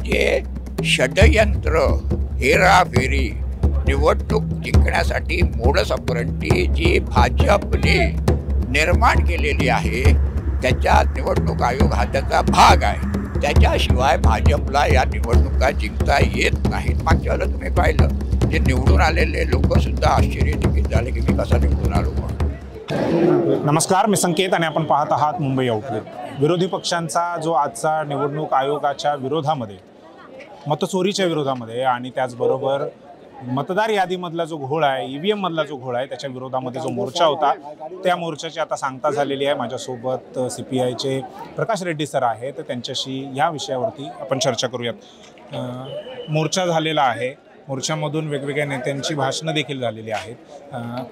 जे षडयंत्र, हेराफेरी, निवडणूक जिंकण्यासाठी मोडस ऑपरंडी जी भाजपने निर्माण केलेली आहे, त्याच्या निवडणूक आयोग हा त्याचा भाग आहे. त्याच्याशिवाय भाजपला या निवडणुका जिंकता येत नाहीत. मागच्या वेळेला तुम्ही पाहिलं, जे निवडून आलेले लोकसुद्धा आश्चर्यचकित झाले की मी कसा निवडून आलो म्हणून. नमस्कार, मी संकेत आणि आपण पाहत आहात मुंबई आउटलुक. विरोधी पक्षांचा जो आजचा निवडणूक आयोगाच्या विरोधामध्ये, मतचोरीच्या विरोधामध्ये आणि त्याचबरोबर मतदार यादीमधला जो घोळ आहे, EVM मधला जो घोळ आहे, त्याच्या विरोधामध्ये जो मोर्चा होता, त्या मोर्चाची आता सांगता झालेली आहे. माझ्यासोबत CPIचे प्रकाश रेड्डी सर आहेत, तर त्यांच्याशी या विषयावरती आपण चर्चा करूयात. मोर्चा झालेला आहे, मोर्चामधून वेगवेगळ्या नेत्यांची भाषणं देखील झालेली आहेत.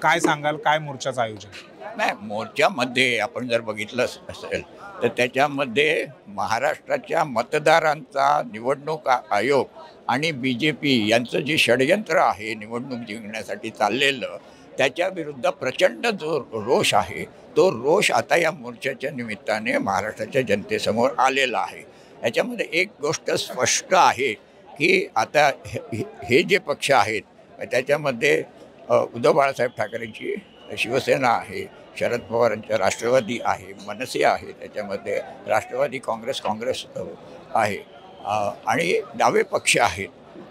काय सांगाल, काय मोर्चाचं आयोजन? नाही, मोर्चामध्ये आपण जर बघितलं असेल तर त्याच्यामध्ये महाराष्ट्राच्या मतदारांचा निवडणूक आयोग आणि BJP यांचं जे षडयंत्र आहे निवडणूक जिंकण्यासाठी चाललेलं, त्याच्या विरुद्ध प्रचंड जो रोष आहे, तो रोष आता या मोर्चाच्या निमित्ताने महाराष्ट्राच्या जनतेसमोर आलेला आहे. याच्यामध्ये एक गोष्ट स्पष्ट आहे की आता हे जे पक्ष आहेत त्याच्यामध्ये उद्धव बाळासाहेब ठाकरेंची शिवसेना आहे, शरद पवारांच्या राष्ट्रवादी आहे, मनसे आहे, त्याच्यामध्ये राष्ट्रवादी काँग्रेस आहे आणि डावे पक्ष आहेत.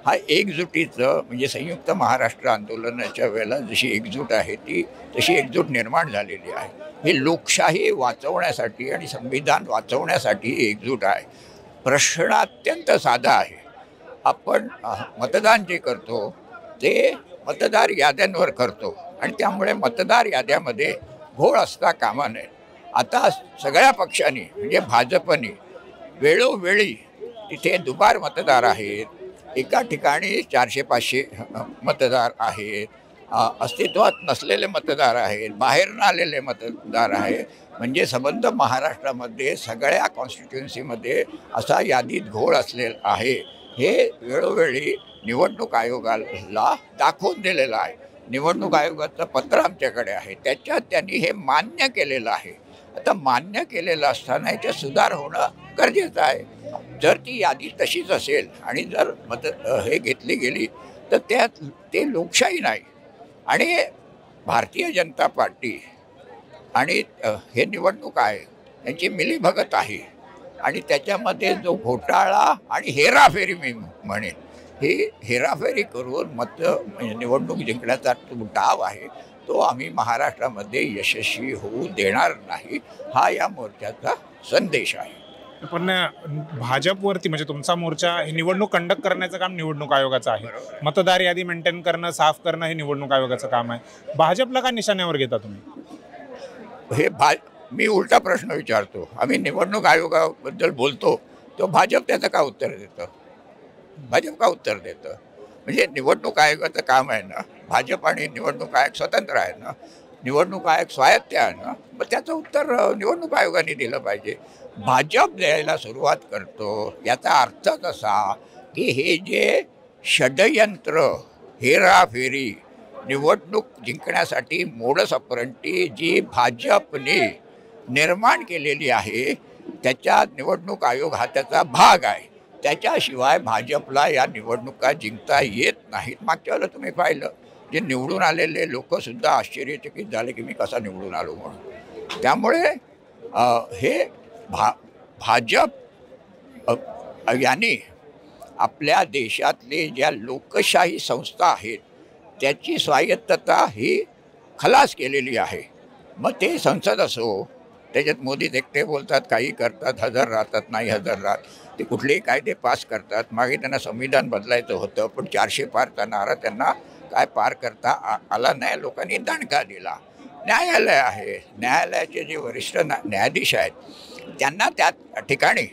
हा एकजुटीचं म्हणजे संयुक्त महाराष्ट्र आंदोलनाच्या वेळेला जशी एकजूट आहे ती तशी एकजूट निर्माण झालेली आहे. ही लोकशाही वाचवण्यासाठी आणि संविधान वाचवण्यासाठी एकजूट आहे. प्रश्न अत्यंत साधा आहे. आपण मतदान जे करतो ते मतदार याद्यांवर करतो आणि त्यामुळे मतदार याद्यामध्ये घोळ असता कामा नये. आता सगळ्या पक्षांनी म्हणजे भाजपने वेळोवेळी तिथे दुबार मतदार आहेत, एका ठिकाणी 400-500 मतदार आहेत, अस्तित्वात नसलेले मतदार आहेत, बाहेर न आलेले मतदार आहेत. म्हणजे संबंध महाराष्ट्रामध्ये सगळ्या कॉन्स्टिट्युन्सीमध्ये असा यादीत घोळ असलेला आहे. हे वेळोवेळी निवडणूक आयोगाला दाखवून दिलेलं आहे. निवडणूक आयोगाचं पत्र आमच्याकडे आहे, त्याच्यात त्यांनी हे मान्य केलेलं आहे. आता मान्य केलेलं असताना याच्यात सुधार होणं गरजेचं आहे. जर ती यादी तशीच असेल आणि जर हे घेतली गेली तर त्यात ते लोकशाही नाही. आणि भारतीय जनता पार्टी आणि हे निवडणूक आहे यांची मिलीभगत आहे आणि त्याच्यामध्ये जो घोटाळा आणि हेराफेरी मी म्हणेन, ही हेराफेरी करून निवडणूक जिंकण्याचा जो डाव आहे तो आम्ही महाराष्ट्रामध्ये यशस्वी होऊ देणार नाही, हा या मोर्चाचा संदेश आहे. पण भाजपवरती म्हणजे तुमचा मोर्चा हे निवडणूक कंडक्ट करण्याचं काम निवडणूक आयोगाचं आहे, मतदार यादी मेंटेन करणं, साफ करणं हे निवडणूक आयोगाचं काम आहे. भाजपला का निशाण्यावर घेता तुम्ही? मी उलटा प्रश्न विचारतो. आम्ही निवडणूक आयोगाबद्दल बोलतो तो भाजप त्याचं का उत्तर देतं? भाजप का उत्तर देतं? म्हणजे निवडणूक आयोगाचं काम आहे ना, भाजप आणि निवडणूक आयोग स्वतंत्र आहे ना, निवडणूक आयोग स्वायत्त आहे ना, मग त्याचं उत्तर निवडणूक आयोगाने दिलं पाहिजे. भाजप द्यायला सुरुवात करतो याचा अर्थच असा की हे जे षडयंत्र, हेराफेरी, निवडणूक जिंकण्यासाठी मोडस ऑपरंडी जी भाजपने निर्माण केलेली आहे, त्याच्या निवडणूक आयोग हा त्याचा भाग आहे. त्याच्याशिवाय भाजपला या निवडणुका जिंकता येत नाहीत. मागच्या वेळेला तुम्ही पाहिलं, जे निवडून आलेले लोकसुद्धा आश्चर्यचकित झाले की मी कसा निवडून आलो म्हणून. त्यामुळे हे भाजप यांनी आपल्या देशातले ज्या लोकशाही संस्था आहेत त्याची स्वायत्तता ही खलास केलेली आहे. मग ते संसद असो, त्याच्यात मोदी एकटे बोलतात, काही करतात, हजर राहतात, नाही हजर राहत, ते कुठलेही कायदे पास करतात. मागे त्यांना संविधान बदलायचं होतं पण 400 पारचा नारा त्यांना काय पार करता आला नाही, लोकांनी दणका दिला. न्यायालय आहे, न्यायालयाचे जे वरिष्ठ न्यायाधीश आहेत त्यांना त्या ठिकाणी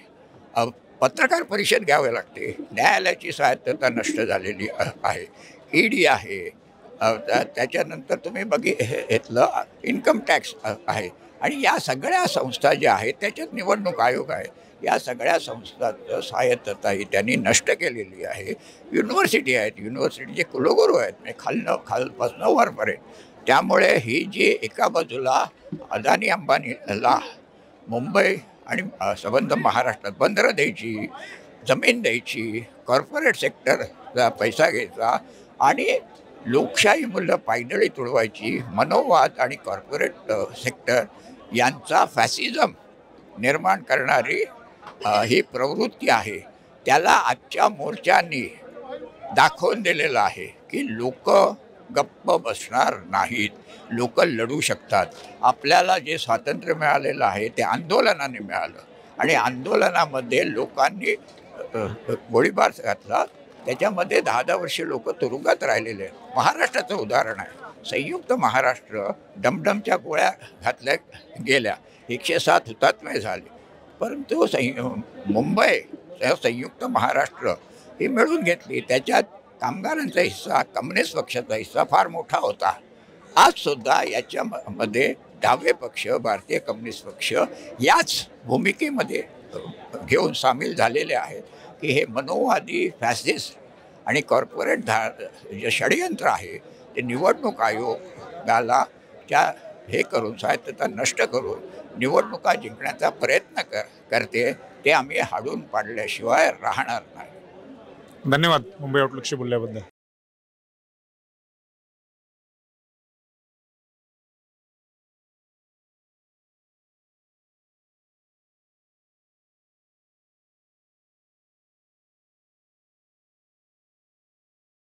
पत्रकार परिषद घ्यावी लागते. न्यायालयाची स्वायत्तता नष्ट झालेली आहे. ED आहे, त्याच्यानंतर तुम्ही बघितलं इन्कम टॅक्स आहे आणि या सगळ्या संस्था ज्या आहेत त्याच्यात निवडणूक आयोग आहे. या सगळ्या संस्थांचं स्वायत्तता ही त्यांनी नष्ट केलेली आहे. युनिव्हर्सिटी आहेत, युनिव्हर्सिटीचे कुलगुरू आहेत, म्हणजे खालपासून वरपर्यंत. त्यामुळे ही जी एका बाजूला अदानी अंबानीला मुंबई आणि संबंध महाराष्ट्रात बंदरं द्यायची, जमीन द्यायची, कॉर्पोरेट सेक्टरचा पैसा घ्यायचा आणि लोकशाही मूल्य पायदळी तुडवायची. मनोवाद आणि कॉर्पोरेट सेक्टर यांचा फॅसिझम निर्माण करणारी ही प्रवृत्ती आहे. त्याला आजच्या मोर्चांनी दाखवून दिलेलं आहे की लोक गप्प बसणार नाहीत, लोक लढू शकतात. आपल्याला जे स्वातंत्र्य मिळालेलं आहे ते आंदोलनाने मिळालं आणि आंदोलनामध्ये लोकांनी गोळीबार घातला. त्याच्यामध्ये 10-10 वर्षे लोक तुरुंगात राहिलेले आहेत. महाराष्ट्राचं उदाहरण आहे. संयुक्त महाराष्ट्र डमडमच्या गोळ्या घातल्या गेल्या, 107 हुतात्मे झाले, परंतु मुंबई संयुक्त महाराष्ट्र ही मिळून घेतली. त्याच्यात कामगारांचा हिस्सा, कम्युनिस्ट पक्षाचा हिस्सा फार मोठा होता. आजसुद्धा याच्यामध्ये डावे पक्ष, भारतीय कम्युनिस्ट पक्ष याच भूमिकेमध्ये घेऊन सामील झालेले आहेत की हे मनोवादी फॅसिस्ट आणि कॉर्पोरेट जे षडयंत्र आहे ते निवडणूक आयोगाला हे करून स्वायत्तता नष्ट करून निवडणुका जिंकण्याचा प्रयत्न करते. ते आम्ही हाडून पाडल्याशिवाय राहणार नाही. धन्यवाद मुंबई आउटलुकशी बोलल्याबद्दल.